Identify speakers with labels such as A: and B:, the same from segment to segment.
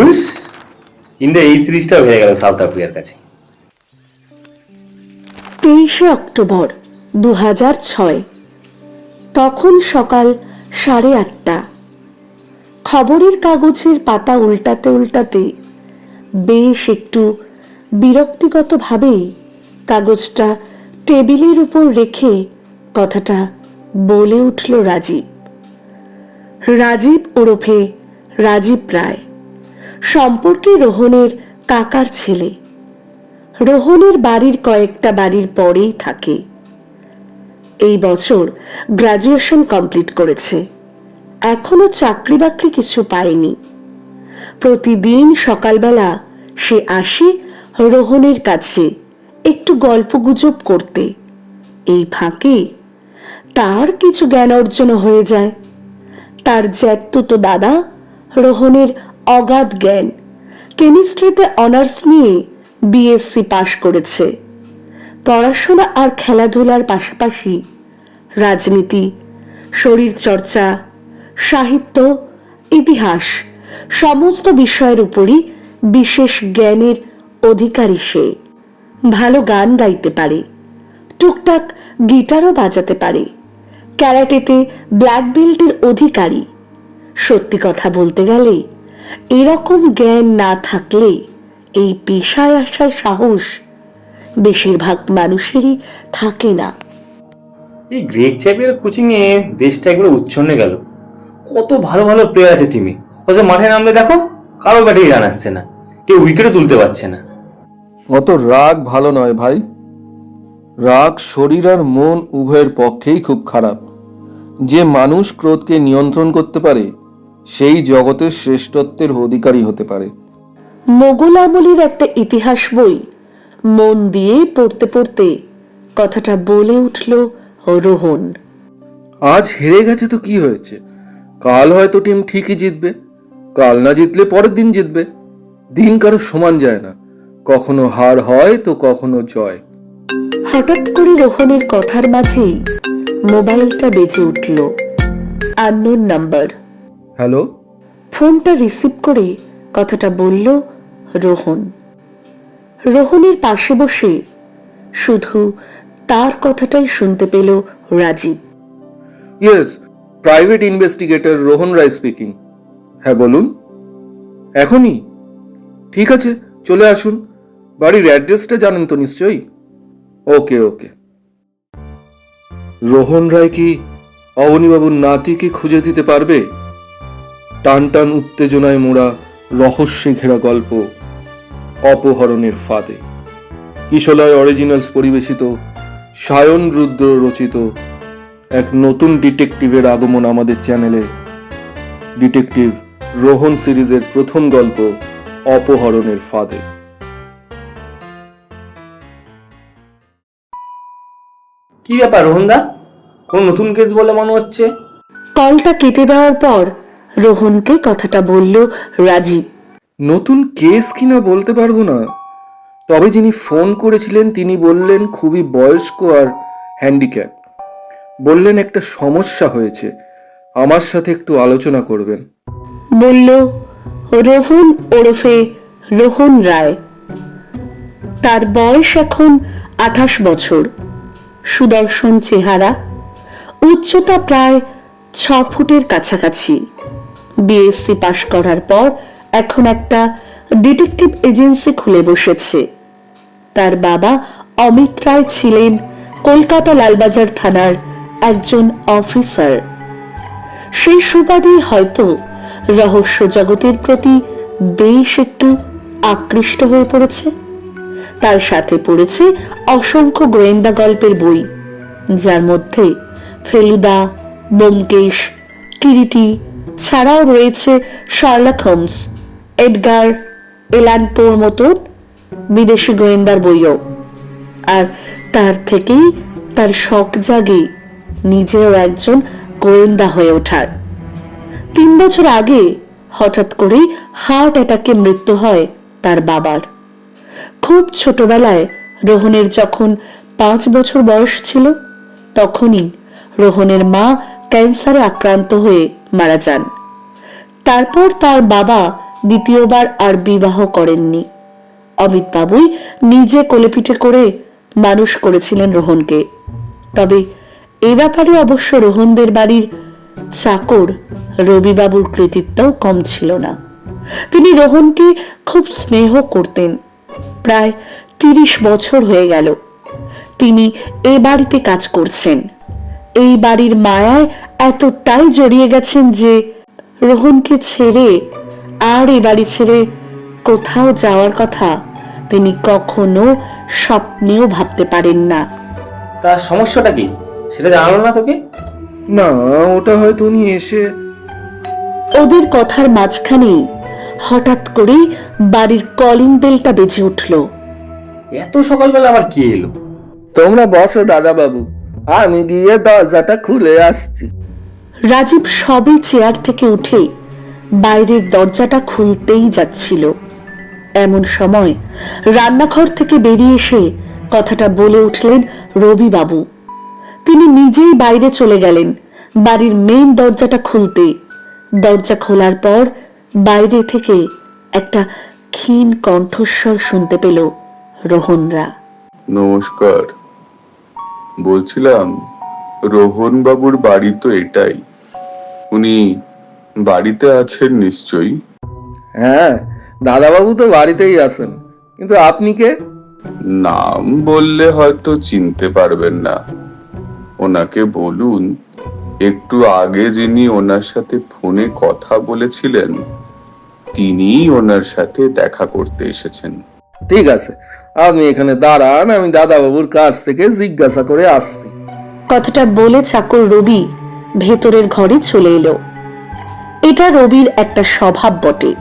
A: ধুস, India এই সিরিজটাও হেরে গেল সাউথ আফ্রিকার কাছে।
B: 23 অক্টোবর 2006। তখন সকাল 8:30। খবরের কাগজের পাতা উল্টাতে উল্টাতে বেশ একটু বিরক্তিগত ভাবেই কাগজটা টেবিলের উপর রেখে কথাটা বলে উঠল রাজীব। রাজীব ওরফে রাজীব রায়, সম্পর্কে রোহনের কাকার ছেলে। রোহনের বাড়ির কয়েকটা বাড়ির পরেই থাকে। এই বছর গ্রাজুয়েশন কমপ্লিট করেছে, এখনো চাকরি বাকরি কিছু পায়নি। প্রতিদিন সকালবেলা সে আসে রোহনের কাছে একটু গল্পগুজব করতে। এই ফাঁকে তার কিছু জ্ঞান অর্জন হয়ে যায়। তার জ্যাঠতুতো দাদা রোহনের অগাধ জ্ঞান, কেমিস্ট্রিতে অনার্স নিয়ে বিএসসি পাশ করেছে। পড়াশোনা আর খেলাধুলার পাশাপাশি রাজনীতি, শরীরচর্চা, সাহিত্য, ইতিহাস সমস্ত বিষয়ের উপরই বিশেষ জ্ঞানের অধিকারী সে। ভালো গান গাইতে পারে, টুকটাক গিটারও বাজাতে পারে। ক্যারাটেতে ব্ল্যাক বেল্টের অধিকারী। সত্যি কথা বলতে গেলে এরকম জ্ঞান না থাকলে এই পেশায় আসার সাহস বেশিরভাগ মানুষেরই থাকে না।
A: এই গ্রেগ চ্যাপের কোচিং এ দেশটা একবার উচ্ছন্নে গেল। কত ভালো ভালো প্লেয়ার আছে টিমে, অথচ মাঠে নামলে দেখো কারো ব্যাটেই রান আসছে না, কেউ উইকেটও তুলতে পারছে না।
C: অত রাগ ভালো নয় ভাই। রাগ শরীর আর মন উভয়ের পক্ষেই খুব খারাপ। যে মানুষ ক্রোধকে নিয়ন্ত্রণ করতে পারে সেই জগতের শ্রেষ্ঠত্বের অধিকারী হতে পারে।
B: মোগল আমলের একটা ইতিহাস বই মন দিয়ে পড়তে পড়তে কথাটা বলে উঠল রোহন।
C: আজ হেরে গেছে তো কি হয়েছে, কাল হয়তো টিম ঠিকই জিতবে। কাল না জিতলে পরের দিন জিতবে। দিন কারো সমান যায় না, কখনো হার হয় তো কখনো জয়।
B: হঠাৎ করে রোহনের কথার মাঝেই মোবাইলটা বেজে উঠল। Unknown number.
C: হ্যালো।
B: ফোনটা রিসিভ করে কথাটা বলল রোহন। রোহনের পাশে বসে শুধু তার কথাটাই শুনতে পেল Rajiv.
C: Yes, private investigator Rohan Roy speaking. হ্যাঁ বলুন। এখনই? ঠিক আছে, চলে আসুন। বাড়ির অ্যাড্রেসটা জানেন তো নিশ্চয়ই? ওকে ওকে। রোহন রায় কি অবনীবাবুর নাতিকে খুঁজে দিতে পারবে? টান টান উত্তেজনায় মোড়া রহস্যে ঘেরা গল্প অপহরণের ফাঁদে। কিশলয় অরিজিনালস পরিবেশিত, সায়ন রুদ্র রচিত এক নতুন ডিটেকটিভের আগমন আমাদের চ্যানেলে। ডিটেকটিভ রোহন সিরিজের প্রথম গল্প অপহরণের ফাঁদে।
A: কি ব্যাপার রোহনদা, কোন নতুন কেস বলে মনে হচ্ছে?
B: কলটা কেটে দেওয়ার পর রোহনকে কথাটা বলল রাজীব।
C: নতুন কেস কিনা বলতে পারবো না, তবে যিনি ফোন করেছিলেন তিনি বললেন খুবই বয়স্ক আর হ্যান্ডিক্যাপ। বললেন একটা সমস্যা হয়েছে, আমার সাথে একটু আলোচনা করবেন।
B: বলল রোহন ওরফে রোহন রায়। তার বয়স এখন 28 বছর। সুদর্শন চেহারা, উচ্চতা প্রায় 6 ফুটের কাছাকাছি। বিএসসি পাশ করার পর এখন একটা ডিটেকটিভ এজেন্সি খুলে বসেছে। তার বাবা অমিত রায় ছিলেন কলকাতা লালবাজার থানার একজন অফিসার। সেই সুবাদেই হয়তো রহস্য জগতের প্রতি বেশ একটু আকৃষ্ট হয়ে পড়েছে। তার সাথে পড়েছে অসংখ্য গোয়েন্দা গল্পের বই, যার মধ্যে ফেলুদা, ব্যোমকেশ, কিরিটি ছাড়াও রয়েছে শার্লক হোমস, এডগার এলান পোর মতন বিদেশি গোয়েন্দার বইও। আর তার থেকেই তার শখ জাগে নিজেও একজন গোয়েন্দা হয়ে ওঠার। 3 বছর আগে হঠাৎ করে হার্ট অ্যাটাকে মৃত্যু হয় তার বাবার। খুব ছোটবেলায় রোহনের যখন 5 বছর বয়স ছিল, তখনই রোহনের মা ক্যান্সারে আক্রান্ত হয়ে মারা যান। তারপর তার বাবা দ্বিতীয়বার আর বিবাহ করেননি। অমিতবাবুই নিজে কোলেপিঠে করে মানুষ করেছিলেন রোহনকে। তবে এ ব্যাপারে অবশ্য রোহনদের বাড়ির চাকর রবিবাবুর কৃতিত্বও কম ছিল না। তিনি রোহনকে খুব স্নেহ করতেন। প্রায় 30 বছর হয়ে গেল তিনি এ বাড়িতে কাজ করছেন। এই বাড়ির মায়ায় এতটাই জড়িয়ে গেছেন যে রোহনকে ছেড়ে আর এ বাড়ি ছেড়ে কোথাও যাওয়ার কথা তিনি কখনো স্বপ্নেও ভাবতে পারেন না।
A: তার সমস্যাটা কি সেটা জানালো না তোকে?
C: না, ওটা হয়তো উনি এসে...
B: ওদের কথার মাঝখানেই হঠাৎ করে বাড়ির কলিং বেলটা বেজে উঠল।
A: এত সকালবেলা আবার কে এলো?
C: তোমরা বসো দাদা বাবু, আমি গিয়ে দরজাটা খুলে আসছি।
B: রাজীব সবে চেয়ার থেকে উঠে বাইরের দরজাটা খুলতেই যাচ্ছিল, এমন সময় রান্নাঘর থেকে বেরিয়ে এসে কথাটা বলে উঠলেন রবিবাবু। তিনি নিজেই বাইরে চলে গেলেন বাড়ির মেইন দরজাটা খুলতে। দরজা খোলার পর বাইরে থেকে একটা ক্ষীণ কণ্ঠস্বর শুনতে পেল রোহনরা।
D: নমস্কার, বলছিলাম রোহন বাবুর বাড়ি তো এটাই, উনি বাড়িতে আছেন নিশ্চয়ই?
C: হ্যাঁ, দাদাবাবু তো বাড়িতেই আছেন, কিন্তু আপনি কে?
D: নাম বললে হয়তো চিনতে পারবেন না। ওনাকে বলুন একটু আগে যিনি ওনার সাথে ফোনে কথা বলেছিলেন তিনিই ওনার সাথে দেখা করতে এসেছেন।
C: ঠিক আছে, আপনি এখানে দাঁড়ান, আমি দাদাবাবুর কাছ থেকে জিজ্ঞাসা করে আসছি।
B: কথাটা বলে চাকর রবি ভেতরের ঘরে চলে এলো। এটা রবির একটা স্বভাব বটে।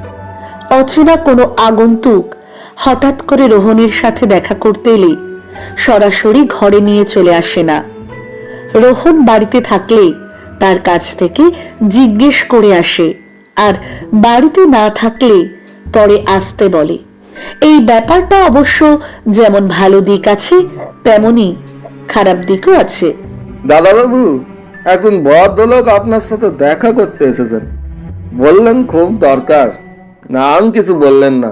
B: অচেনা কোনো আগন্তুক হঠাৎ করে রোহনের সাথে দেখা করতে এলে সরাসরি ঘরে নিয়ে চলে আসে না। রোহন বাড়িতে থাকলে তার কাছ থেকে জিজ্ঞেস করে আসে, আর বাড়িতে না থাকলে পরে আসতে বলে। এই ব্যাপারটা অবশ্য যেমন ভালো দিক আছে তেমনি খারাপ দিকও আছে।
C: দাদাবাবু, একজন ভদ্রলোক আপনার সাথে দেখা করতে এসেছেন, বললেন খুব দরকার। নাম কিছু বললেন না,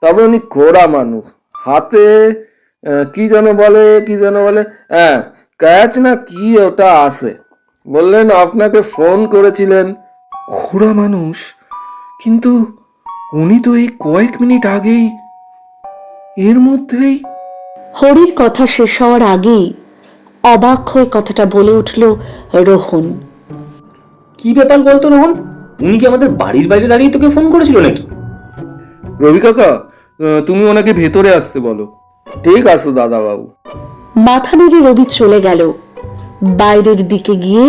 C: তবে উনি খোড়া মানুষ, হাতে কি যেন বলে হ্যাঁ ক্যাচ না কি ওটা আছে। বললেন আপনাকে ফোন করেছিলেন। খোড়া মানুষ, কিন্তু উনি তো এই কয়েক মিনিট আগেই এর মধ্যেই...
B: হরির কথা শেষ হওয়ার আগেই অবাক হয়ে কথাটা বলে উঠল রোহন।
A: কি ব্যাপার বলতো রোহন? উনি কি আমাদের বাড়ির বাইরে দাঁড়িয়ে তোকে ফোন করেছিল নাকি?
C: রবি কাকা, তুমি ওনাকে ভেতরে আসতে বলো। ঠিক আছে দাদাবাবু।
B: মাথা নেড়ে রবি চলে গেল। বাইরের দিকে গিয়ে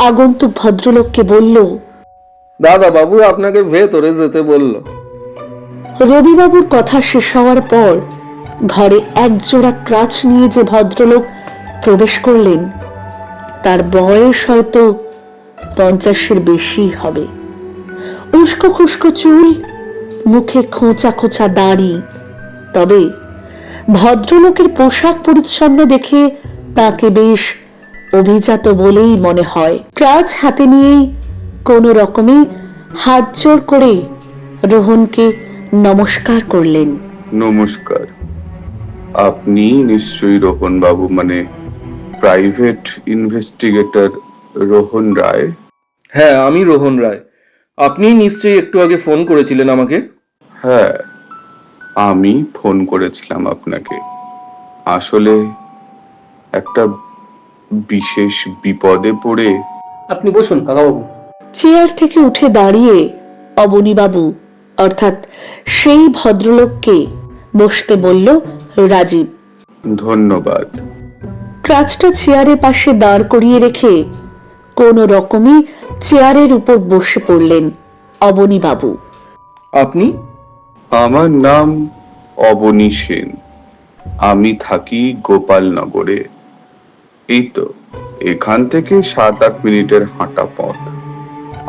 B: আগন্তুক ভদ্রলোককে বলল,
C: দাদাবাবু আপনাকে ভেতরে যেতে বলল।
B: রবিবাবুর কথা শেষ হওয়ার পর ঘরে একজোড়া ক্রাচ নিয়ে যে ভদ্রলোক প্রবেশ করলেন তার বয়স হয়তো 50-এর বেশি হবে। উস্কো খুস্কো চুল, মুখে খোঁচা খোঁচা দাড়ি। তবে ভদ্রলোকের পোশাক পরিচ্ছন্ন দেখে তাকে বেশ অভিজাত বলেই মনে হয়। ক্রাচ হাতে নিয়েই কোনো রকমে হাত জোড় করে রোহনকে নমস্কার করলেন।
D: নমস্কার, আপনি নিশ্চয়ই রোহন বাবু, মানে প্রাইভেট ইনভেস্টিগেটর রোহন রায়?
C: হ্যাঁ, আমি রোহন রায়। আপনি নিশ্চয়ই একটু আগে ফোন করেছিলেন আমাকে।
D: হ্যাঁ, আমি ফোন করেছিলাম আপনাকে। আসলে একটা বিশেষ বিপদে পড়ে...
A: আপনি বসুন কাকাবাবু।
B: চেয়ার থেকে উঠে দাঁড়িয়ে অবনীবাবু অর্থাৎ সেই ভদ্রলোককে বসতে বলল রাজীব।
D: ধন্যবাদ।
B: ক্রাচটা চেয়ারের পাশে দাঁড় করিয়ে রেখে কোন রকমে চেয়ারের উপর বসে পড়লেন অবনীবাবু।
C: আপনি?
D: আমার নাম অবনী সেন, আমি থাকি গোপালনগরে। এই তো এখান থেকে 7-8 মিনিটের হাঁটা পথ।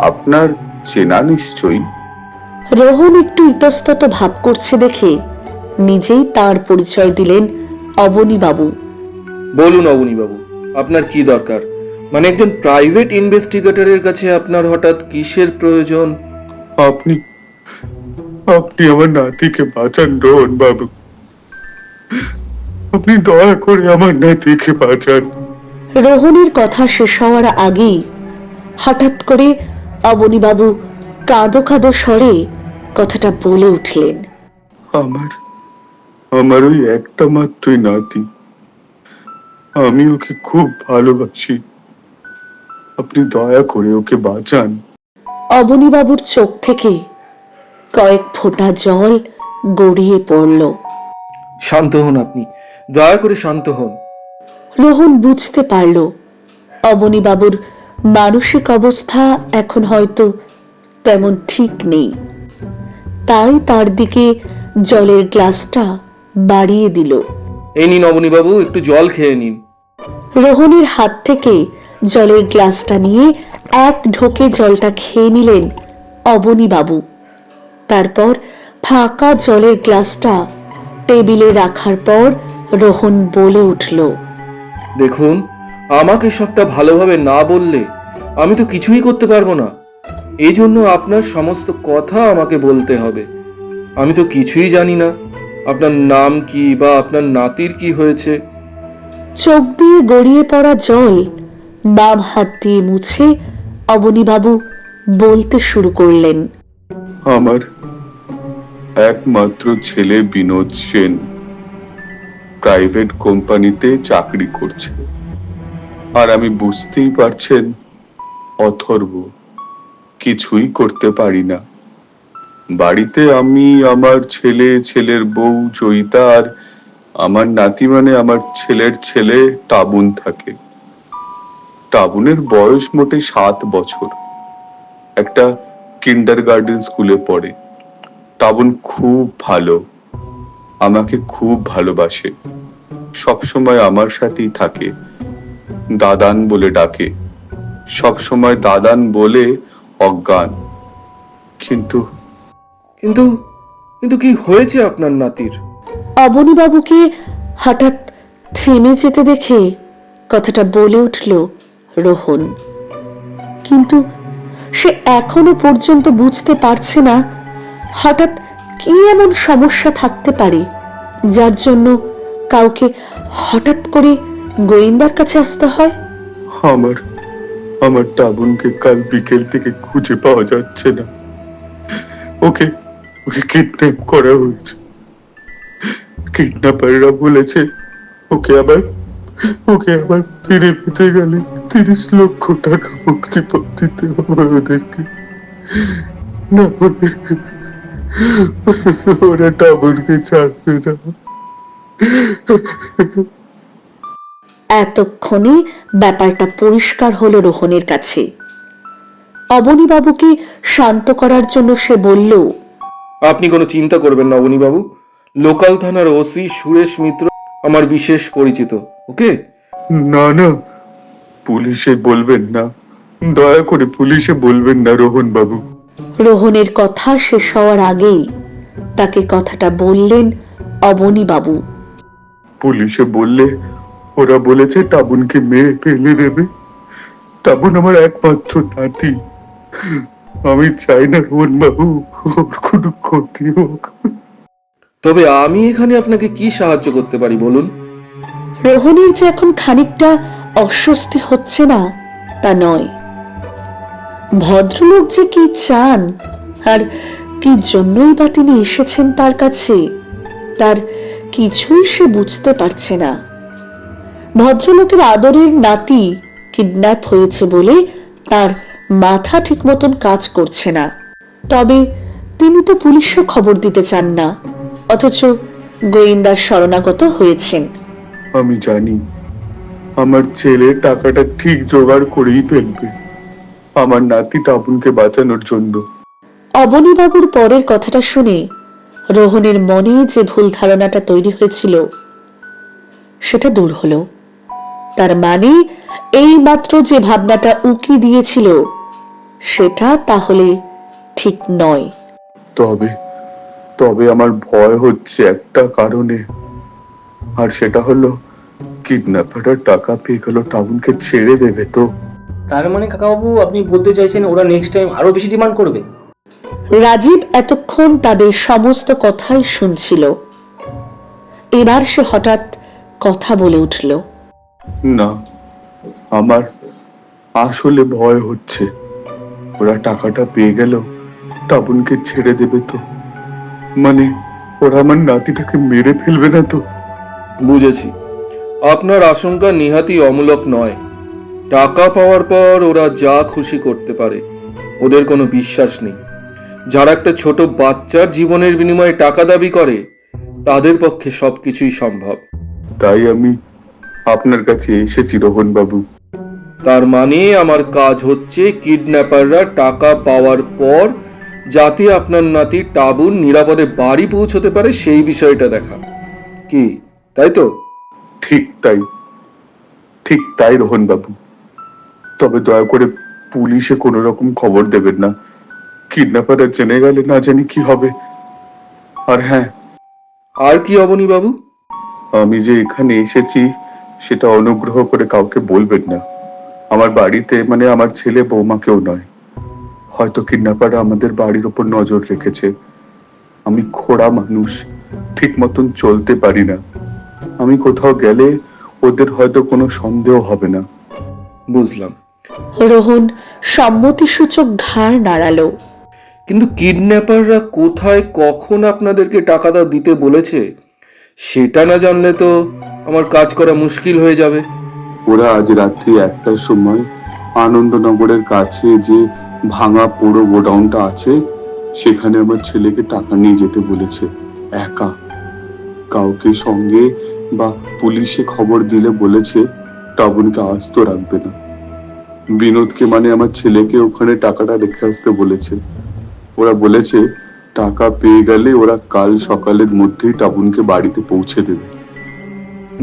D: আপনার চেনা নিশ্চয়ই?
B: রোহন একটু ইতস্তত ভাব করছে দেখে নিজেই তার পরিচয় দিলেন অবনীবাবু।
C: বলুন অবনীবাবু, আপনার কি দরকার? মানে একজন প্রাইভেট ইনভেস্টিগেটরের কাছে আপনার হঠাৎ কিসের প্রয়োজন?
D: আপনি আপনি আমার নাতিকে বাঁচান রোহন বাবু, আপনি দয়া করে আমার নাতিকে বাঁচান।
B: রোহনের কথা শেষ হওয়ার আগেই হঠাৎ করে অবনীবাবু কাঁদো কাঁদো স্বরে কথাটা বলে উঠলেন।
D: আমার আমার ওই একটা মাত্রই নাতি, আমি ওকে খুব ভালোবাসি, আপনি দয়া করে ওকে বাঁচান।
B: অবনীবাবুর চোখ থেকে কয়েক ফোঁটা জল গড়িয়ে পড়ল।
C: শান্ত হন আপনি, দয়া করে শান্ত হন।
B: রোহন বুঝতে পারল অবনীবাবুর মানসিক অবস্থা এখন হয়তো তেমন ঠিক নেই, তাই তার দিকে জলের গ্লাসটা বাড়িয়ে দিল।
C: এই নিন অবনীবাবু, একটু জল খেয়ে নিন।
B: রোহনের হাত থেকে জলের গ্লাসটা নিয়ে এক ঢোকে জলটা খেয়ে নিলেন অবনীবাবু। তারপর ফাঁকা জলের গ্লাসটা টেবিলে রাখার পর রোহন বলে উঠল,
C: দেখুন, আমাকে সবটা ভালোভাবে না বললে আমি তো কিছুই করতে পারবো না। এই জন্য আপনার সমস্ত কথা আমাকে বলতে হবে। আমি তো কিছুই জানি না আপনার নাম কি বা আপনার নাতির কি হয়েছে।
B: চোখ দিয়ে গড়িয়ে পড়া জল বাম হাত দিয়ে মুছে অবনীবাবু বলতে শুরু করলেন,
D: আমার একমাত্র ছেলে বিনোদ সেন প্রাইভেট কোম্পানিতে চাকরি করছে, আর আমি বুঝতেই পারছেন অথর্ব, কিছুই করতে পারি না। বাড়িতে আমি, আমার ছেলে, ছেলের বউ জয়িতা আর আমার নাতি মানে আমার ছেলের ছেলে টাবুন থাকে। টাবুনের বয়স মোটে 7 বছর, একটা কিন্ডারগার্টেন স্কুলে পড়ে। টাবুন খুব ভালো, আমাকে খুব ভালোবাসে, সবসময় আমার সাথেই থাকে, দাদান বলে ডাকে, সবসময় দাদান বলে অজ্ঞান। কিন্তু
C: কিন্তু কিন্তু কি হয়েছে আপনার নাতির?
B: অবনীবাবুকে হঠাৎ থেমে যেতে দেখে কথাটা বলে উঠল রোহন। কিন্তু সে এখনো পর্যন্ত বুঝতে পারছে না হঠাৎ কি এমন সমস্যা থাকতে পারে যার জন্য কাউকে হঠাৎ করে গোয়েন্দার কাছে আসতে হয়।
D: আমার আমার টাবুনকে কাল বিকেল থেকে খুঁজে পাওয়া যাচ্ছে না। ওকে ওকে কিডন্যাপ করা হয়েছে। কিডন্যাপাররা বলেছে ওকে আবার ফিরে পেতে গেলে 30 লক্ষ টাকা মুক্তিপণ দিতে হবে ওদেরকে, না হলে ওরা টাবুনকে ছাড়বে না।
B: এতক্ষণে ব্যাপারটা পরিষ্কার হলো রোহনের কাছে। অবনীবাবুকে শান্ত করার জন্য সে বলল,
C: আপনি কোনো চিন্তা করবেন না অবনীবাবু, লোকাল থানার ওসি সুরেশ মিত্র আমার বিশেষ পরিচিত। ওকে?
D: না না, পুলিশে বলবেন না, দয়া করে পুলিশে বলবেন না রোহন বাবু।
B: রোহনের কথা শেষ হওয়ার আগেই তাকে কথাটা বললেন অবনীবাবু।
D: পুলিশে বললে ওরা বলেছে টাবুনকে মেরে ফেলে দেবে। টাবুন আমার একমাত্র নাতি, আমি চাই না রোহন বাবু ওর কোনো ক্ষতি হোক।
C: তবে আমি এখানে আপনাকে কি সাহায্য করতে পারি বলুন?
B: রোহনের যে এখন খানিকটা অস্বস্তি হচ্ছে না তা নয়, ভদ্রলোক যে কি চান আর কি জন্যই বা তিনি এসেছেন তার কাছে, তার কিছুই সে বুঝতে পারছে না। ভদ্রলোকের আদরের নাতি কিডন্যাপ হয়েছে বলে তার মাথা ঠিক মতন কাজ করছে না। তবে তিনি তো পুলিশও খবর দিতে চান না, অথচ গোয়েন্দার শরণাগত হয়েছেন।
D: আমি জানি আমার ছেলে টাকাটা ঠিক জোগাড় করেই ফেলবে আমার নাতি টাবুনকে বাঁচানোর জন্য।
B: অবনীবাবুর পরের কথাটা শুনে রোহনের মনে যে ভুল ধারণাটা তৈরি হয়েছিল সেটা দূর হলো। তার মানে এই মাত্র যে ভাবনাটা উকি দিয়েছিল সেটা তাহলে ঠিক নয়।
D: তবে তবে আমার ভয় হচ্ছে একটা কারণে, আর সেটা হলো কিডন্যাপাররা টাকা পেয়ে গেল টাবুনকে ছেড়ে দেবে তো।
A: তার মানে কাকাবাবু আপনি বলতে চাইছেন ওরা নেক্সট টাইম আরো বেশি ডিমান্ড করবে?
B: রাজীব এতক্ষণ তাদের সমস্ত কথাই শুনছিল। এবার সে হঠাৎ কথা বলে উঠল।
D: না, আমার আসলে ভয় হচ্ছে। ওরা টাকাটা পেয়ে গেল, টাবুনকে ছেড়ে দেবে তো? মানে ওরা আমার নাতিটাকে মেরে ফেলবে না তো?
C: বুঝেছি, আপনার আশঙ্কা নিহাতি অমূলক নয়। টাকা পাওয়ার পর ওরা যা খুশি করতে পারে, ওদের কোনো বিশ্বাস নেই। যারা একটা ছোট বাচ্চার জীবনের বিনিময়ে টাকা দাবি করে, তাদের পক্ষে সবকিছুই সম্ভব।
D: তাই আমি আপনার কাছে এসেছি রোহন বাবু।
C: তার মানে আমার কাজ হচ্ছে কিডন্যাপাররা টাকা পাওয়ার পর যাতে আপনার নাতি টাবুন নিরাপদে বাড়ি পৌঁছতে পারে সেই বিষয়টা দেখা। কি তাই তো?
D: ঠিক তাই, ঠিক তাই রোহন বাবু। তবে দয়া করে পুলিশে কোনো রকম খবর দেবেন না। কিডন্যাপাররা জেনে গেলে না জানি কি হবে। আর হ্যাঁ,
C: আর কি অবনী বাবু?
D: আমি যে এখানে এসেছি সেটা অনুগ্রহ করে কাউকে বলবেন না। আমার বাড়িতে মানে আমার ছেলে বৌমাকেও নয়। হয়তো কিডন্যাপাররা আমাদের বাড়ির ওপর নজর রেখেছে। আমি খোড়া মানুষ, ঠিক মতন চলতে পারি না। আমি কোথাও গেলে ওদের হয়তো কোনো সন্দেহ হবে না।
C: বুঝলাম,
B: রোহন সম্মতিসূচক ঘাড় নাড়ালো।
C: কিন্তু কিডন্যাপাররা কোথায় কখন আপনাদেরকে টাকাটা দিতে বলেছে সেটা না জানলে তো আমার কাজ করা মুশকিল হয়ে যাবে।
D: ওরা আজ রাত্রি 1টার সময় আনন্দনগরের কাছে যে ভাঙা পুরো গোডাউনটা আছে সেখানে আমার ছেলেকে টাকা নিয়ে যেতে বলেছে, একা। কাউকে সঙ্গে বা পুলিশে খবর দিলে বলেছে টাবুনকে আস্ত রাখবে না। বিনোদকে মানে আমার ছেলেকে ওখানে টাকাটা রেখে আসতে বলেছে। ওরা বলেছে টাকা পেয়ে গেলে ওরা কাল সকালের মধ্যেই টাবুনকে বাড়িতে পৌঁছে দেবে।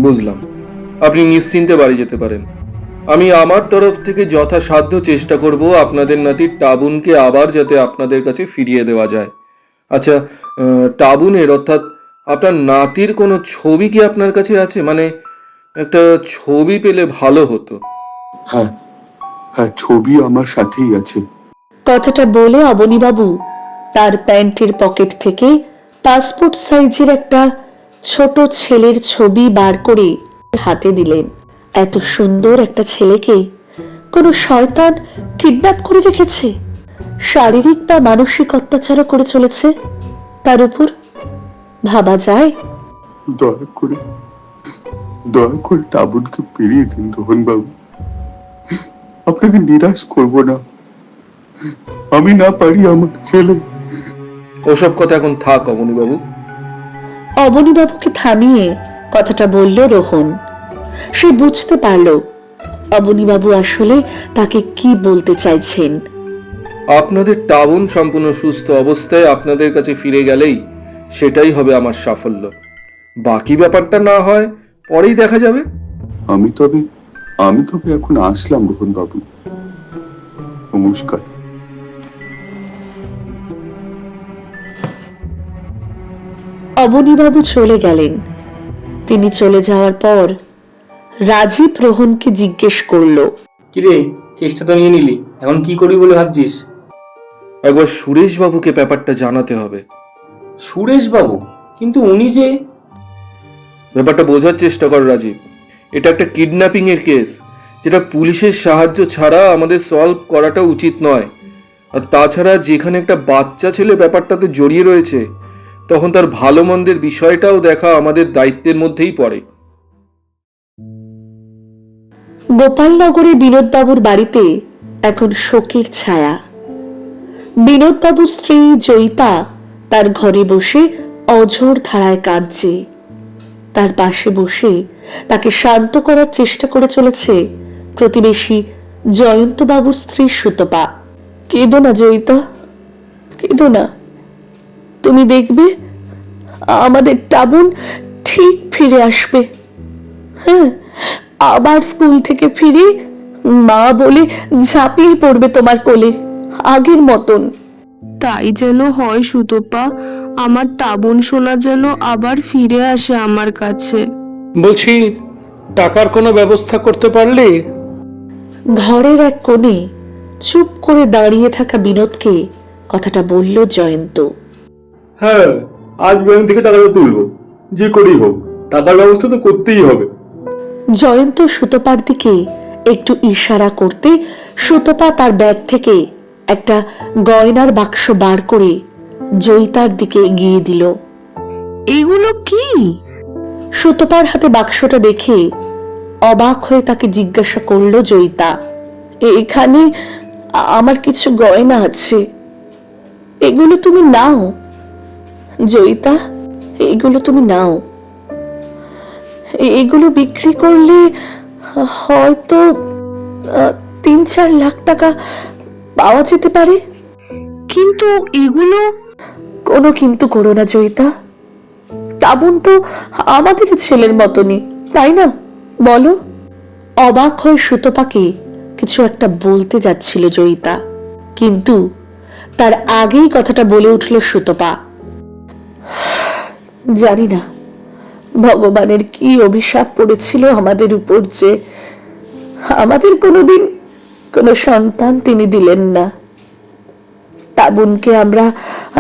C: বুঝলাম, আপনি নিশ্চিন্তে বাড়ি যেতে পারেন। আমি আমার তরফ থেকে যথাসাধ্য চেষ্টা করব আপনাদের নাতি টাবুনকে আবার যাতে আপনাদের কাছে ফিরিয়ে দেওয়া যায়। আচ্ছা, টাবুনের অর্থাৎ আপনার নাতির কোনো ছবি কি আপনার কাছে আছে? মানে একটা ছবি পেলে ভালো হতো।
D: হ্যাঁ হ্যাঁ, ছবি আমার সাথেই আছে।
B: কথাটা বলে অবনীবাবু তার প্যান্টের পকেট থেকে পাসপোর্ট সাইজের একটা ছোট ছেলের ছবি বার করে হাতে দিলেন। এত সুন্দর একটা ছেলেকে কোনো শয়তান কিডন্যাপ করে রেখেছে, শারীরিক বা মানসিক অত্যাচারও করে চলেছে তার উপর। ভাবা যায়?
D: দয়া করে টাবুনকে পেরিয়ে দিন রোহন বাবু। আপনাকে নিরাশ করব না। আমি না পারি আমার ছেলে।
C: ওসব কথা এখন থাক অবনীবাবু।
B: অবনীবাবুকে থামিয়ে কথাটা বলল রোহন। সে বুঝতে পারল অবনীবাবু আসলে তাকে কি বলতে চাইছেন।
C: আপনাদের টাউন সম্পূর্ণ সুস্থ অবস্থায় আপনাদের কাছে ফিরে গেলেই সেটাই হবে আমার সাফল্য। বাকি ব্যাপারটা না হয় পরেই দেখা যাবে।
D: আমি তবে এখন আসলাম রোহন বাবু। নমস্কার।
B: অবনীবাবু চলে গেলেন। তিনি চলে যাওয়ার পর রাজীব রোহনকে জিজ্ঞেস করল,
A: কিরে, কেসটা তো নিয়ে নিলি, এখন কি করবি বলে ভাবছিস?
C: একবার সুরেশ বাবুকে ব্যাপারটা জানাতে হবে।
A: সুরেশ বাবু? কিন্তু উনি যে...
C: ব্যাপারটা বোঝার চেষ্টা কর রাজীব। এটা একটা কিডন্যাপিং এর কেস, যেটা পুলিশের সাহায্য ছাড়া আমাদের সলভ করাটা উচিত নয়। আর তাছাড়া যেখানে একটা বাচ্চা ছেলে ব্যাপারটাতে জড়িয়ে রয়েছে, তখন তার ভালো মন্দের বিষয়টাও দেখা আমাদের দায়িত্বের মধ্যেই পড়ে।
B: গোপালনগরে বিনোদবাবুর বাড়িতে এখন শোকের ছায়া। বিনোদবাবুর স্ত্রী জয়িতা তার ঘরে বসে অঝোর ধারায় কাঁদছে। তার পাশে বসে তাকে শান্ত করার চেষ্টা করে চলেছে প্রতিবেশী জয়ন্তবাবুর স্ত্রী সুতপা। কেঁদো না জয়িতা, কেঁদো না। তুমি দেখবে আমাদের টাবুন ঠিক ফিরে আসবে। হ্যাঁ, আবার স্কুল থেকে ফিরে মা বলে ঝাঁপিয়ে পড়বে তোমার কোলে, আগের মতন।
E: তাই যেন হয় সুতপা, আমার টাবুন সোনা যেন আবার ফিরে আসে আমার কাছে।
F: বলছি, টাকার কোনো ব্যবস্থা করতে পারলি?
B: ঘরের এক কোণে চুপ করে দাঁড়িয়ে থাকা বিনোদকে কথাটা বলল জয়ন্ত।
A: হ্যাঁ, আজ ব্যাংক থেকে টাকাটা তুলবো, যে করেই হোক টাকার ব্যবস্থা তো করতেই হবে।
B: জয়ন্ত সুতপার দিকে একটু ইশারা করতে সুতপা তার ব্যাগ থেকে একটা গয়নার বাক্স বার করে জয়িতার দিকে এগিয়ে দিল।
E: এগুলো কি?
B: সুতপার হাতে বাক্সটা দেখে অবাক হয়ে তাকে জিজ্ঞাসা করলো জয়িতা। এখানে আমার কিছু গয়না আছে, এগুলো তুমি নাও জয়িতা, এগুলো তুমি নাও। এগুলো বিক্রি করলে হয়তো 3-4 লাখ টাকা পাওয়া যেতে পারে।
E: কিন্তু এগুলো
B: কোনো কিন্তু করো না জয়িতা, টাবুন তো আমাদের ছেলের মতনই, তাই না বলো? অবাক হয়ে সুতপাকে কিছু একটা বলতে যাচ্ছিল জয়িতা, কিন্তু তার আগেই কথাটা বলে উঠল সুতপা। জানি না ভগবানের কি অভিশাপ পড়েছিল আমাদের উপর যে আমাদের কোনোদিন কোনো সন্তান তিনি দিলেন না। টাবুনকে আমরা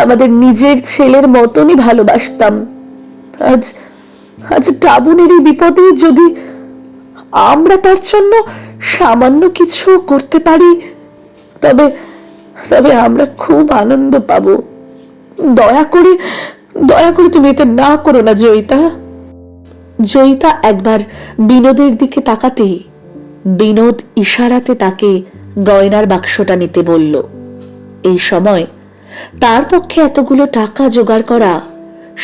B: আমাদের নিজের ছেলের মতনই ভালোবাসতাম। আজ আজ টাবুনের এই বিপদে যদি আমরা তার জন্য সামান্য কিছু করতে পারি, তবে তবে আমরা খুব আনন্দ পাব। দয়া করে তুমি এটা না করো না জয়িতা। জয়িতা একবার বিনোদের দিকে তাকাতে বিনোদ ইশারাতে তাকে গয়নার বাক্সটা নিতে বলল। এই সময় তার পক্ষে এতগুলো টাকা জোগাড় করা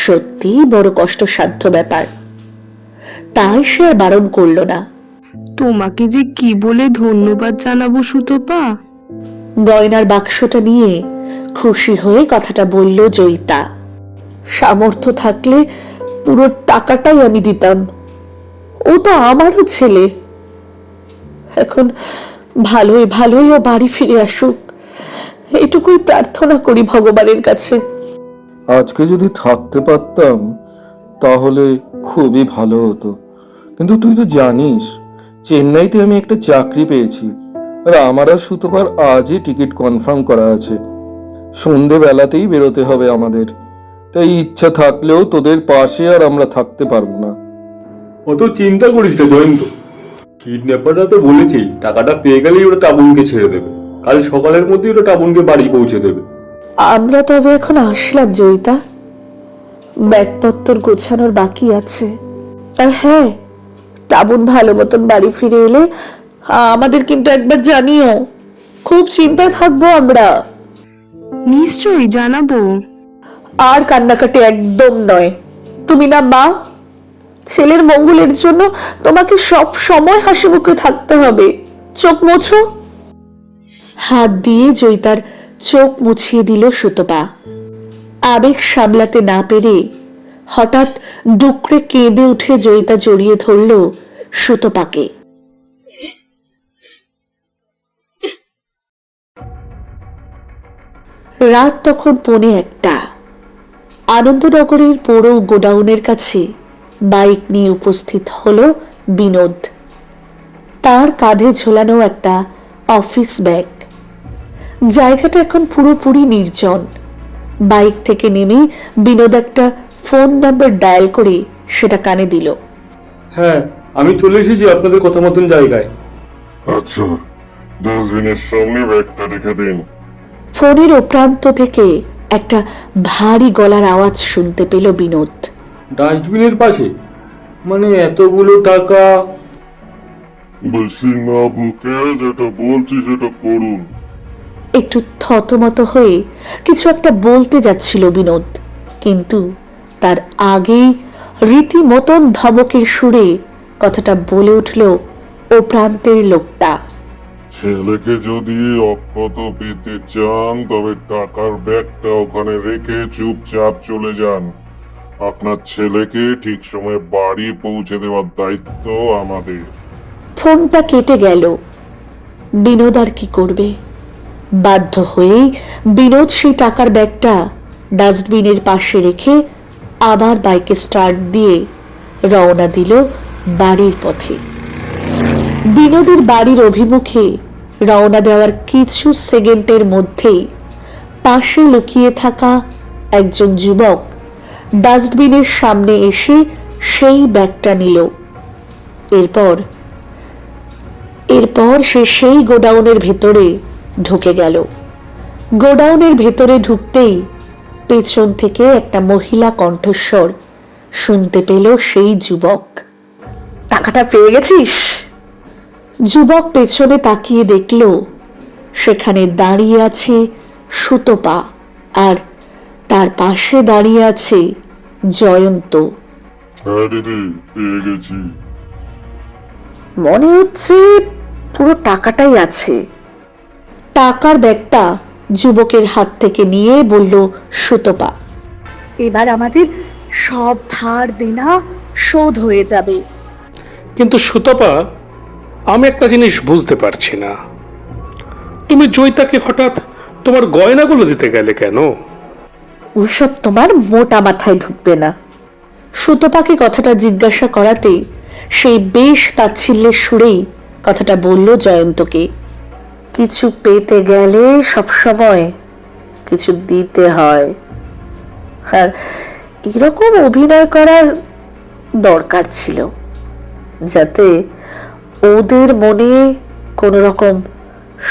B: সত্যি বড় কষ্টসাধ্য ব্যাপার, তাই সে আর বারণ করল না।
E: তোমাকে যে কি বলে ধন্যবাদ জানাবো সুতপা।
B: গয়নার বাক্সটা নিয়ে খুশি হয়ে কথাটা বলল জয়িতা। সামর্থ্য থাকলে পুরো টাকাটাই আমি দিতাম, ও তো আমারও ছেলে। এখন ভালোই ভালোই ও বাড়ি ফিরে আসুক, এটুকুই প্রার্থনা করি ভগবানের কাছে।
C: আজকে যদি থাকতে পারতাম তাহলে খুবই ভালো হতো, কিন্তু তুই তো জানিস চেন্নাইতে আমি একটা চাকরি পেয়েছি, আর আমার আর সুতপার আজই টিকিট কনফার্ম করা আছে। সন্ধেবেলাতেই বেরোতে হবে আমাদের, তাই ইচ্ছা থাকলেও তোদের পাশে আর আমরা থাকতে পারবো না।
A: অত চিন্তা করিস না জয়ন্ত, কিডন্যাপাররা তো বলেছেই টাকাটা পেয়ে গেলেই ওরা টাবুনকে ছেড়ে দেবে, কাল সকালের মধ্যেই ওরা টাবুনকে বাড়ি পৌঁছে দেবে।
B: আমরা তবে এখন আসলাম জয়িতা, ব্যাগপত্তর গোছানোর বাকি আছে। আর হ্যাঁ, টাবুন ভালো মতন বাড়ি ফিরে এলে আমাদের কিন্তু একবার জানিও, খুব চিন্তায় থাকবো আমরা।
E: নিশ্চয়ই জানাবো।
B: আর কান্নাকাটি একদম নয়, তুমি না মা, ছেলের মঙ্গলের জন্য তোমাকে সব সময় হাসি মুখে থাকতে হবে। চোখ মোছো। হাত দিয়ে জয়িতার চোখ মুছিয়ে দিল সুতপা। আবেগ সামলাতে না পেরে হঠাৎ ডুকরে কেঁদে উঠে জয়িতা জড়িয়ে ধরল সুতপাকে। রাত তখন 1:45। আনন্দনগরের পুরো গোডাউনের কাছে বাইক নিয়ে উপস্থিত হলো বিনোদ। তার কাঁধে ঝোলানো একটা অফিস ব্যাগ। জায়গাটা এখন পুরোপুরি নির্জন। বাইক থেকে নেমে বিনোদ একটা ফোন নাম্বার ডায়াল করে সেটা কানে দিল।
A: হ্যাঁ, আমি চলে এসেছি আপনাদের কথা মতন জায়গায়।
G: আচ্ছা, ডাস্টবিনের সামনে ব্যাগটা রেখে দিন।
B: ফোনের প্রান্ত থেকে একটা ভারী গলার আওয়াজ শুনতে পেল বিনোদ।
A: ডাস্টবিনের পাশে? মানে এতগুলো টাকা?
G: বেশি না বুকে যেটা বলছি সেটা করুন।
B: একটু থতমত হয়ে কিছু একটা বলতে যাচ্ছিল বিনোদ, কিন্তু তার আগেই রীতিমতন ধমকের সুরে কথাটা বলে উঠল ও প্রান্তের লোকটা।
G: ছেলেকে যদি অক্ষত পেতে চান তবে টাকার ব্যাগটা ওখানে রেখে চুপচাপ চলে যান। আপনার ছেলেকে ঠিক সময়ে বাড়ি পৌঁছে দেওয়ার দায়িত্ব আমাদের।
B: ফোনটা কেটে গেল। বিনোদ আর কি করবে? বাধ্য হয়েই বিনোদ সেই টাকার ব্যাগটা ডাস্টবিনের পাশে রেখে আবার বাইকে স্টার্ট দিয়ে রওনা দিল বাড়ির পথে। বিনোদের বাড়ির অভিমুখে রওনা দেওয়ার কিছু সেকেন্ডের মধ্যেই পাশে লুকিয়ে থাকা একজন যুবক ডাস্টবিনের সামনে এসে সেই ব্যাগটা নিল। এরপর সে সেই গোডাউনের ভেতরে ঢুকে গেল। গোডাউনের ভেতরে ঢুকতেই পেছন থেকে একটা মহিলা কণ্ঠস্বর শুনতে পেল সেই যুবক। টাকাটা পেয়ে গেছিস? যুবক পেছনে তাকিয়ে দেখল সেখানে দাঁড়িয়ে আছে সুতপা, আর তার পাশে দাঁড়িয়ে আছে জয়ন্ত।
G: হ্যাঁ দিদি, পেয়ে গেছি।
B: মনে হচ্ছে পুরো টাকাটাই আছে। টাকার ব্যাগটা যুবকের হাত থেকে নিয়ে বলল সুতপা,
H: এবার আমাদের সব ধার দেনা শোধ হয়ে যাবে।
F: কিন্তু সুতপা, আমি একটা জিনিস বুঝতে পারছি না, তুমি জয়িতাকে হঠাৎ তোমার গয়নাগুলো দিতে গেলে কেন?
B: ওসব তোমার মোটা মাথায় ঢুকবে না। সুতপাকে কথাটা জিজ্ঞাসা করাতে সেই বেশ তাচ্ছিল্যের সুরেই কথাটা বলল জয়ন্তকে। কিছু পেতে গেলে সবসময় কিছু দিতে হয়, আর এরকম অভিনয় করার দরকার ছিল যাতে ওদের মনে কোনো রকম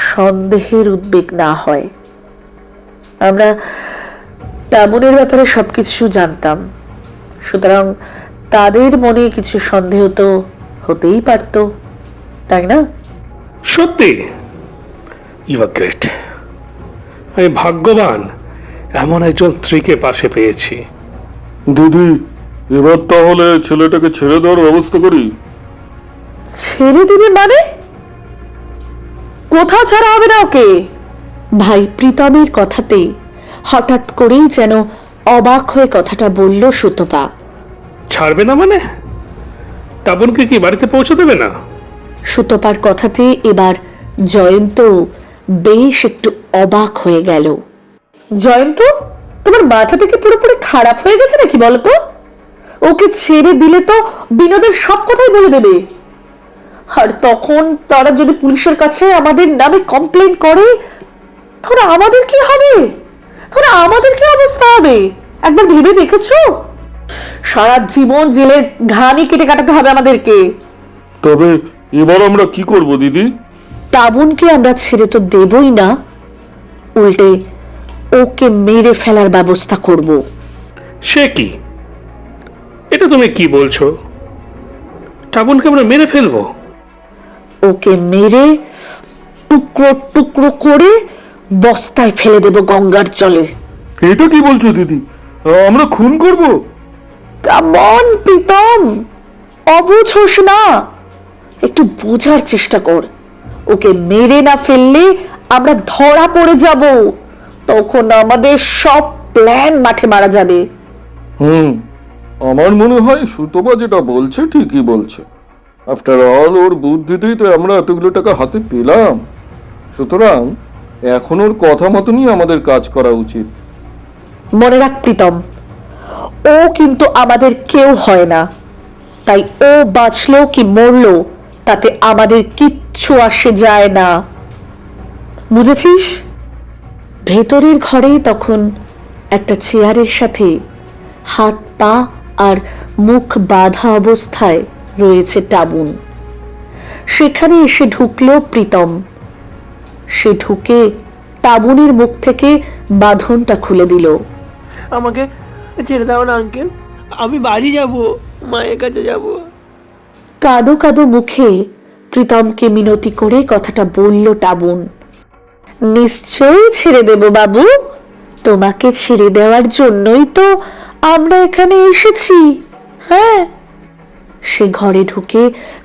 B: সন্দেহের উদ্বেগ না হয়। আমরা টাবুনের ব্যাপারে সবকিছু জানতাম, সুতরাং তাদের মনে কিছু সন্দেহ তো হতেই পারত, তাই না?
F: সত্যি, ইউ আর গ্রেট। আমি ভাগ্যবান এমন একজন স্ত্রীকে পাশে পেয়েছি।
C: দিদি, এবার তাহলে ছেলেটাকে ছেড়ে দেওয়ার ব্যবস্থা করি।
B: ছেড়ে দিবে মানে? কোথাও ছাড়া হবে না ওকে। ভাই প্রীতমের কথাতে হঠাৎ করেই যেন অবাক হয়ে কথাটা বলল সুতপা।
F: ছাড়বে না মানে? তাবনকে কি বাড়িতে পৌঁছে দেবে না?
B: সুতপার কথাতে এবার জয়ন্ত বেশ একটু অবাক হয়ে গেল। জয়ন্ত, তোমার মাথাটা কি পুরোপুরি খারাপ হয়ে গেছে নাকি বলতো? ওকে ছেড়ে দিলে তো বিনোদের সব কথাই বলে দেবে, আর তখন তারা যদি পুলিশের কাছে আমাদের নামে কমপ্লেন করে তখন আমাদের কি হবে? তখন আমাদের কি অবস্থা হবে একবার ভেবে দেখেছো? সারা জীবন জেলের ঘানি কেটে কাটাতে হবে আমাদেরকে।
C: তবে এবার আমরা কি করব দিদি?
B: টাবুনকে আমরা ছেড়ে তো দেবই না, উল্টে ওকে মেরে ফেলার ব্যবস্থা করব।
F: সে কি? এটা তুমি কি বলছো? টাবনকে আমরা মেরে ফেলবো?
B: ওকে মেরে টুকরো টুকরো করে বস্তায় ফেলে দেব গঙ্গার জলে।
C: এটা কি বলছো দিদি? আমরা খুন করব?
B: কেমন প্রীতম, অবুঝ হোস না, একটু বোঝার চেষ্টা কর। ওকে মেরে না ফেললে আমরা ধরা পড়ে যাব, তখন আমাদের সব প্ল্যান মাঠে মারা যাবে।
C: আমার মনে হয় সুতপা যেটা বলছে ঠিকই বলছে। আফটার অল ওর বুদ্ধিতেই তো আমরা এতগুলো টাকা হাতে পেলাম, সুতরাং এখন ওর কথা মতনই আমাদের কাজ করা উচিত।
B: মনে রাখ প্রীতম, ও কিন্তু আমাদের কেউ হয় না, তাই ও বাঁচলো কি মরলো তাতে আমাদের কিচ্ছু আসে যায় না, বুঝেছিস? ভেতরের ঘরে তখন একটা চেয়ারের সাথে হাত পা আর মুখ বাঁধা অবস্থায় রয়েছে টাবুন। সেখানে এসে ঢুকলো প্রীতম। সে ঢুকে টাবুনের মুখ থেকে বাঁধনটা খুলে দিল।
I: আমাকে ছেড়ে দাও না আঙ্কেল, আমি বাড়ি যাব, মায়ের কাছে যাব।
B: কাঁদো কাঁদো মুখে প্রীতমকে মিনতি করে কথাটা বলল টাবুন। নিশ্চয়ই ছেড়ে দেব বাবু, তোমাকে ছেড়ে দেওয়ার জন্যই তো আমরা এখানে এসেছি। হ্যাঁ। সে ঘরে ঢুকে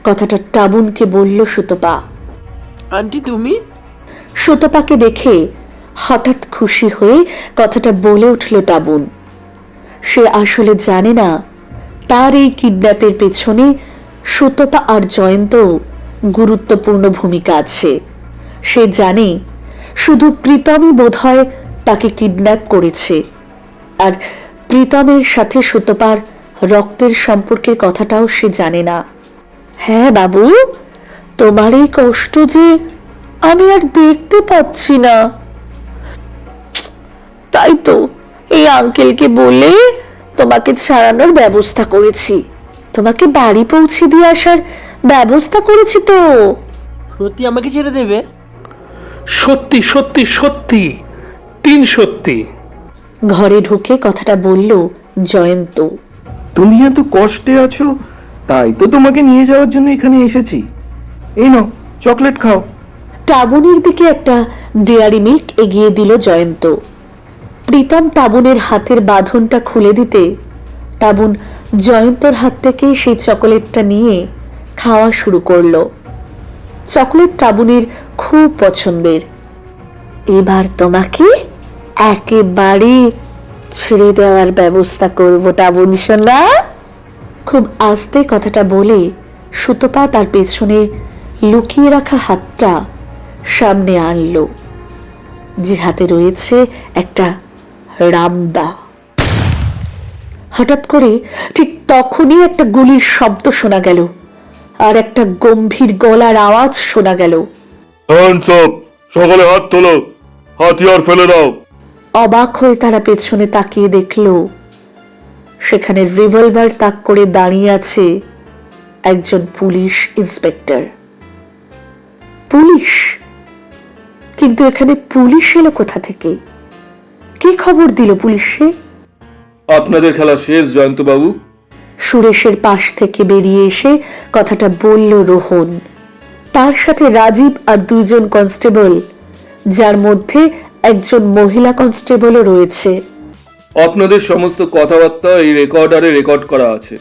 B: কথাটা টাবুনকে বলল সুতপা।
I: আন্টি তুমি?
B: সুতপাকে দেখে হঠাৎ খুশি হয়ে কথাটা বলে উঠল টাবুন। সে আসলে জানে না তার এই কিডন্যাপের পেছনে সুতপা আর জয়ন্ত গুরুত্বপূর্ণ ভূমিকা আছে। সে জানে শুধু প্রীতমই বোধহয় তাকে কিডন্যাপ করেছে, আর প্রীতমের সাথে সুতপার রক্তের সম্পর্কের কথাটাও সে জানে না। হ্যাঁ বাবু, তোমার এই কষ্ট যে আমি আর দেখতে পাচ্ছি না। তাই তো, এই আঙ্কেলকে বলে তোমাকে ছাড়ানোর ব্যবস্থা করেছি, তোমাকে বাড়ি পৌঁছে দিয়ে আসার ব্যবস্থা করেছি তো।
I: সত্যি আমাকে ছেড়ে দেবে?
F: সত্যি সত্যি সত্যি, 3 সত্যি।
B: ঘরে ঢুকে কথাটা বলল জয়ন্ত।
C: তুমি এত কষ্টে আছো, তাই তো তোমাকে নিয়ে যাওয়ার জন্য এখানে এসেছি। এই নাও, চকলেট খাও।
B: টাবুনের দিকে একটা ডেয়ারি মিল্ক এগিয়ে দিল জয়ন্ত। প্রীতম টাবুনের হাতের বাঁধনটা খুলে দিতে টাবুন জয়ন্তর হাত থেকে সেই চকোলেটটা নিয়ে খাওয়া শুরু করলো। চকলেট টাবুনের খুব পছন্দের। এবার তোমাকে একেবারে ছেড়ে দেওয়ার ব্যবস্থা করব টাবুন সোনা। খুব আস্তে কথাটা বলে সুতপা তার পেছনে লুকিয়ে রাখা হাতটা সামনে আনলো, যে হাতে রয়েছে একটা রামদা। হঠাৎ করে ঠিক তখনই একটা গুলির শব্দ শোনা গেল, আর একটা গম্ভীর গলার আওয়াজ শোনা গেল,
C: সকলে হাত তোলো, হাতিয়ার ফেলে দাও।
B: অবাক হয়ে তারা পেছনে তাকিয়ে দেখল সেখানে রিভলভার তাক করে দাঁড়িয়ে আছে একজন পুলিশ ইন্সপেক্টর। পুলিশ? কিন্তু এখানে পুলিশ এলো কোথা থেকে? কে খবর দিল পুলিশে?
C: আপনাদের খেলা শেষ জয়ন্তবাবু।
B: সুরেশের পাশ থেকে বেরিয়ে এসে কথাটা বলল রোহন। তার সাথে রাজীব আর 2 জন কনস্টেবল, যার মধ্যে একজন মহিলা কনস্টেবলও রয়েছে।
C: আপনাদের সমস্ত কথাবার্তা এই রেকর্ডারে রেকর্ড করা আছে।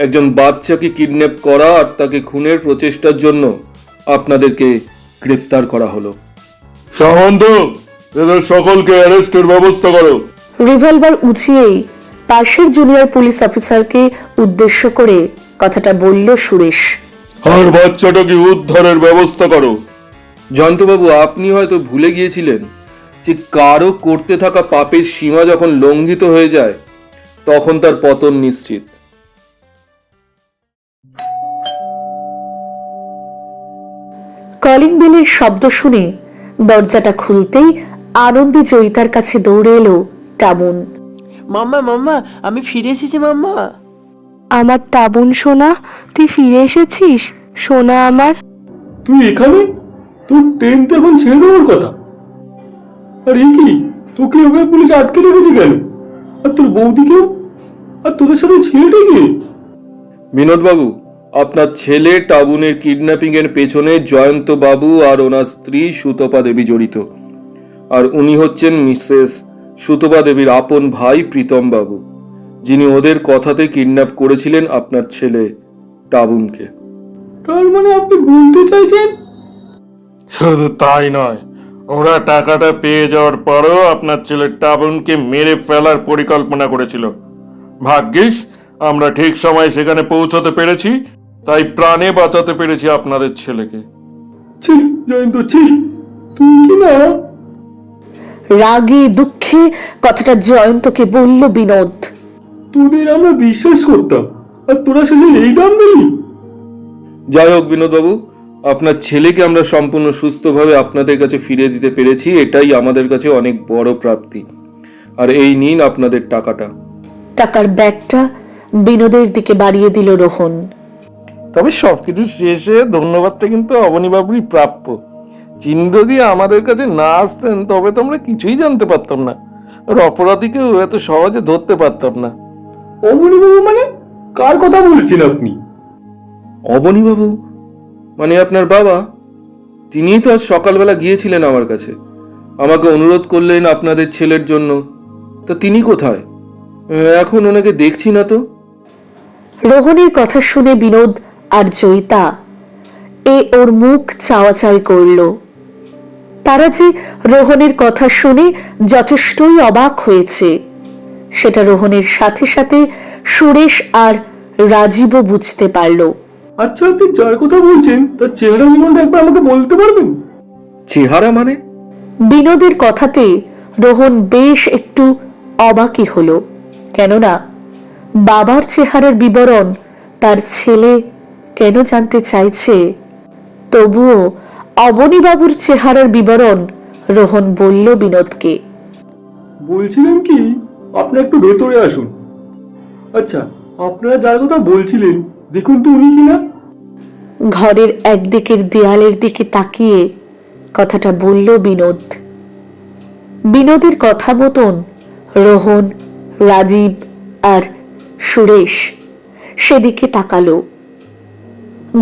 C: একজন বাচ্চাকে কিডন্যাপ করা আর তাকে খুনের প্রচেষ্টার জন্য আপনাদেরকে গ্রেফতার করা হলো। সামন্ত, এদের সকলকে অ্যারেস্টের ব্যবস্থা করো।
B: রিভলভার উঁচিয়েই পাশের জুনিয়র পুলিশ অফিসারকে উদ্দেশ্য করে কথাটা বলল সুরেশ।
C: আর বাচ্চাটাকে উদ্ধারের ব্যবস্থা করো। জয়ন্তবাবু, আপনি হয়তো ভুলে গিয়েছিলেন যে কারো করতে থাকা পাপের সীমা যখন লঙ্ঘিত হয়ে যায় তখন তার পতন নিশ্চিত।
B: কলিং বেলের শব্দ শুনে দরজাটা খুলতেই আনন্দে জয়িতার কাছে দৌড়ে এলো টাবুন।
I: মাম্মা মাম্মা, আমি ফিরে এসেছি মাম্মা।
E: আমার টাবুন সোনা, তুই ফিরে এসেছিস সোনা আমার।
A: তুই এখানে? তোর ট্রেন তো এখন ছেড়ে দেওয়ার কথা। আর এই কি, তোকে ওভাবে পুলিশ আটকে রেখেছে কেন? আর তোর বৌদিকেও? আর তোদের সাথে ছেলেটা কে?
C: বিনোদবাবু, আপনার ছেলে টাবুনের কিডন্যাপিং এর পেছনে জয়ন্ত বাবু আর ওনার স্ত্রী সুতপা দেবী জড়িত। আর উনি হচ্ছেন মিসেস সুতপা দেবীর আপন ভাই প্রীতম বাবু, যিনি ওদের কথাতে কিডন্যাপ করেছিলেন আপনার ছেলে টাবুনকে।
A: তার মানে আপনি বলতে চাইছেন?
G: শুধু তাই নয়, ওরা টাকাটা পেয়ে যাওয়ার পরও আপনার ছেলে টাবুনকে মেরে ফেলার পরিকল্পনা করেছিল। ভাগ্যিস আমরা ঠিক সময় সেখানে পৌঁছতে পেরেছি, তাই প্রাণে বাঁচাতে পেরেছি আপনাদের ছেলেকে।
A: ছি জয়ন্ত, ছি! তুই কি না?
B: রাগে দুঃখে কথাটা জয়ন্তকে বলল বিনোদ।
A: তোদের আমরা বিশ্বাস করতাম, আর তোরা শেষে এই দাম দিলি?
C: যাই হোক বিনোদবাবু, আপনার ছেলেকে আমরা সম্পূর্ণ সুস্থভাবে আপনাদের কাছে ফিরিয়ে দিতে পেরেছি, এটাই আমাদের কাছে অনেক বড় প্রাপ্তি। আর এই নিন আপনাদের টাকাটা।
B: টাকার ব্যাগটা বিনোদের দিকে বাড়িয়ে দিল রোহন।
G: তবে সবকিছু শেষে ধন্যবাদটা কিন্তু অবনীবাবুরই প্রাপ্য। চিহ্ন দিয়ে আমাদের কাছে না আসতেন তবে তো আমরা কিছুই জানতে পারতাম না, আর অপরাধীকেও এত সহজে ধরতে পারতাম না।
A: অমনিবাবু মানে? কার কথা বলছেন আপনি?
C: অবনীবাবু মানে আপনার বাবা। তিনিই তো আজ সকালবেলা গিয়েছিলেন আমার কাছে, আমাকে অনুরোধ করলেন আপনাদের ছেলের জন্য। তা তিনি কোথায়? এখন ওনাকে দেখছি না তো।
B: রোহনের কথা শুনে বিনোদ আর জয়িতা ওর মুখ চাওয়াচাওয়ি করল। তারা যে রোহনের কথা শুনে যথেষ্টই অবাক হয়েছে সেটা রোহনের সাথে সাথে সুরেশ আর রাজীবও বুঝতে পারল।
A: আচ্ছা, আপনি যার কথা বলছেন তার চেহারা বিবরণটা একবার আমাকে বলতে পারবেন?
C: চেহারা মানে?
B: বিনোদের কথাতে রোহন বেশ একটু অবাকই হলো, কেননা বাবার চেহারার বিবরণ তার ছেলে কেন জানতে চাইছে। তবুও অবনীবাবুর চেহারার বিবরণ রোহন বলল বিনোদকে।
J: বলছিলাম কি, আপনি একটু ভেতরে আসুন। আচ্ছা, আপনারা যার কথা বলছিলেন, দেখুন তো উনি কিনা।
B: ঘরের একদিকের দেয়ালের দিকে তাকিয়ে কথাটা বলল বিনোদ। বিনোদের কথা মতন রোহন, রাজীব আর সুরেশ সেদিকে তাকালো।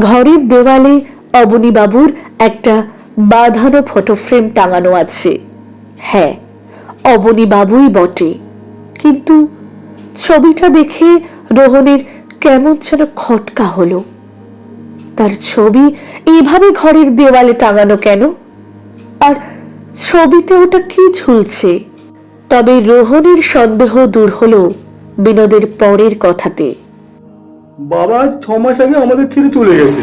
B: ঘরের দেওয়ালে অবনীবাবুর একটা বাঁধানো ফটো ফ্রেম টাঙানো আছে। হ্যাঁ, অবনীবাবুই বটে, কিন্তু ছবিটা দেখে রোহনের কেমন যেন খটকা হলো। তার ছবি এইভাবে ঘরের দেওয়ালে টাঙানো কেন? আর ছবিতে ওটা কি ঝুলছে? তবে রোহনের সন্দেহ দূর হলো বিনোদের পরের কথাতে।
J: বাবা আজ 6 মাস আগে আমাদের ছেড়ে চলে গেছে।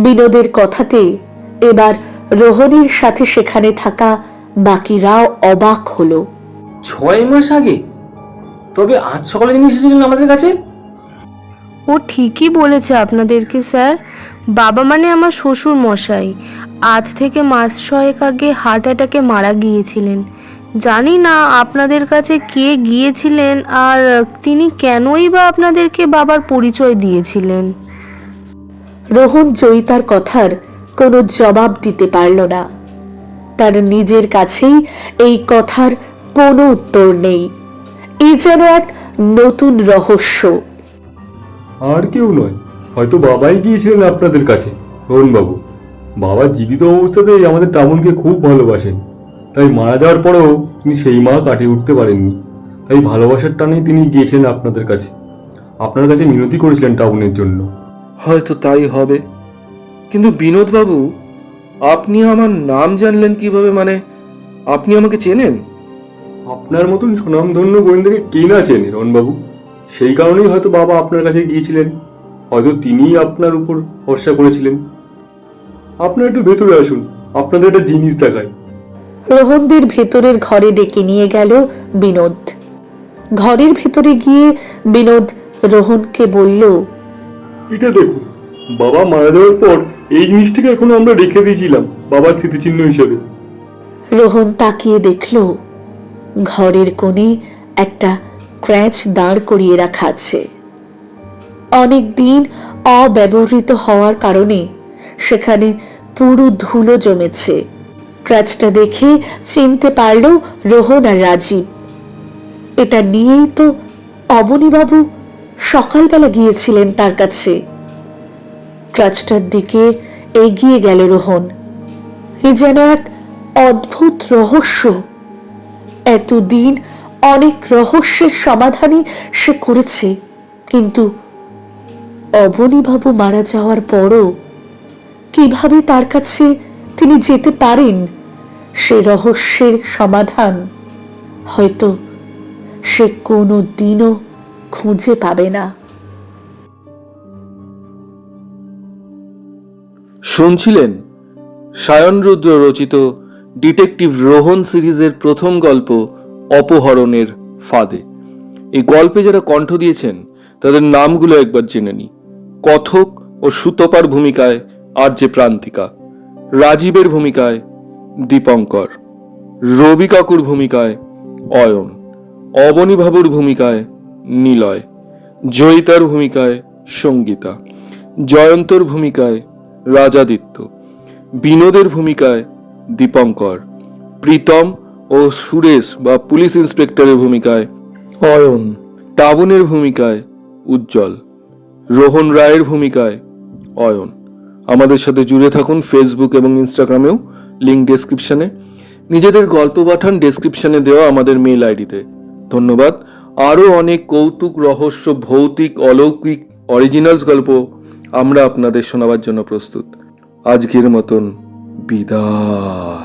B: বিনোদের কথাতে এবার রোহনের সাথে সেখানে থাকা বাকিরাও অবাক হলো।
A: 6 মাস আগে? তবে আজ সকালে যিনি এসেছিলেন আমাদের কাছে?
E: ও ঠিকই বলেছে আপনাদেরকে স্যার। বাবা মানে আমার শ্বশুর মশাই আজ থেকে মাস 6 আগে হার্ট অ্যাটাকে মারা গিয়েছিলেন। জানি না আপনাদের কাছে কে গিয়েছিলেন আর তিনি কেনই বা আপনাদেরকে বাবার পরিচয় দিয়েছিলেন।
B: রোহন জয়িতার কথার কোনো জবাব দিতে পারল না। তার নিজের কাছেই এই কথার কোনো উত্তর নেই। এই যেন এক নতুন রহস্য।
J: আর কেউ নয়, হয়তো বাবাই গিয়েছিলেন আপনাদের কাছে। রোহনবাবু, বাবা জীবিত অবস্থাতেই আমাদের টামনকে খুব ভালোবাসেন, তাই মারা যাওয়ার পরেও তিনি সেই মা কাটিয়ে উঠতে পারেননি। তাই ভালোবাসার টানেই তিনি গিয়েছিলেন আপনাদের কাছে, আপনার কাছে মিনতি করেছিলেন টাউনের জন্য।
C: হয়তো তাই হবে, কিন্তু বিনোদবাবু, আপনি আমার নাম জানলেন কিভাবে? মানে আপনি আমাকে চেনেন?
J: আপনার মতন সুনামধন্য গোয়েন্দাকে কে না চেনে রোহনবাবু? সেই কারণেই হয়তো বাবা আপনার কাছে গিয়েছিলেন, হয়তো তিনিই আপনার উপর ভরসা করেছিলেন। আপনারা একটু ভেতরে আসুন, আপনাদের একটা জিনিস দেখাই।
B: রোহনদের ভেতরের ঘরে ডেকে নিয়ে গেল বিনোদ। ঘরের ভেতরে গিয়ে বিনোদ রোহনকে বলল,
J: এটা দেখুন, বাবা মারা যাওয়ার পর এই জিনিসটাকে এখনো আমরা রেখে দিয়েছিলাম বাবার স্মৃতিচিহ্ন হিসেবে।
B: রোহন তাকিয়ে দেখল ঘরের কোণে একটা ক্র্যাচ দাঁড় করিয়ে রাখা আছে। অনেক দিন অব্যবহৃত হওয়ার কারণে সেখানে পুরো ধুলো জমেছে। ক্র্যাচটা দেখে চিনতে পারল রোহন আর রাজীব। এটা নিয়েই তো অবনীবাবু সকালবেলা গিয়েছিলেন তার কাছে। ক্র্যাচটার দিকে এগিয়ে গেল রোহন। এ যেন এক অদ্ভুত রহস্য। এতদিন অনেক রহস্যের সমাধানই সে করেছে, কিন্তু অবনীবাবু মারা যাওয়ার পরও কিভাবে তার কাছে তিনি যেতে পারেন, সে রহস্যের সমাধান হয়তো সে কোনো দিনও খুঁজে পাবে না।
C: শুনছিলেন সায়ন রুদ্র রচিত ডিটেকটিভ রোহন সিরিজের প্রথম গল্প অপহরণের ফাঁদে। এই গল্পে যারা কণ্ঠ দিয়েছেন তাদের নামগুলো একবার জেনে নি। কথক ও সুতপার ভূমিকায় আরজে প্রান্তিকা, রাজীবের ভূমিকায় দীপঙ্কর, রবি কাকুর ভূমিকায় অয়ন, অবনীবাবুর ভূমিকায় নিলয়, জয়িতার ভূমিকায় সঙ্গীতা, জয়ন্তর ভূমিকায় রাজাদিত্য, বিনোদের ভূমিকায় দীপঙ্কর, প্রীতম ও সুরেশ বা পুলিশ ইন্সপেক্টরের ভূমিকায় অয়ন, টাবনের ভূমিকায় উজ্জ্বল, রোহন রায়ের ভূমিকায় অয়ন। আমাদের সাথে জুড়ে থাকুন ফেসবুক এবং ইনস্টাগ্রামেও, লিঙ্ক ডেসক্রিপশনে। নিজেদের গল্প পাঠান ডেসক্রিপশনে দেওয়া আমাদের মেল আইডিতে। ধন্যবাদ। আরও অনেক কৌতুক, রহস্য, ভৌতিক, অলৌকিক, অরিজিনালস গল্প আমরা আপনাদের শোনাবার জন্য প্রস্তুত। আজকের মতন বিদায়।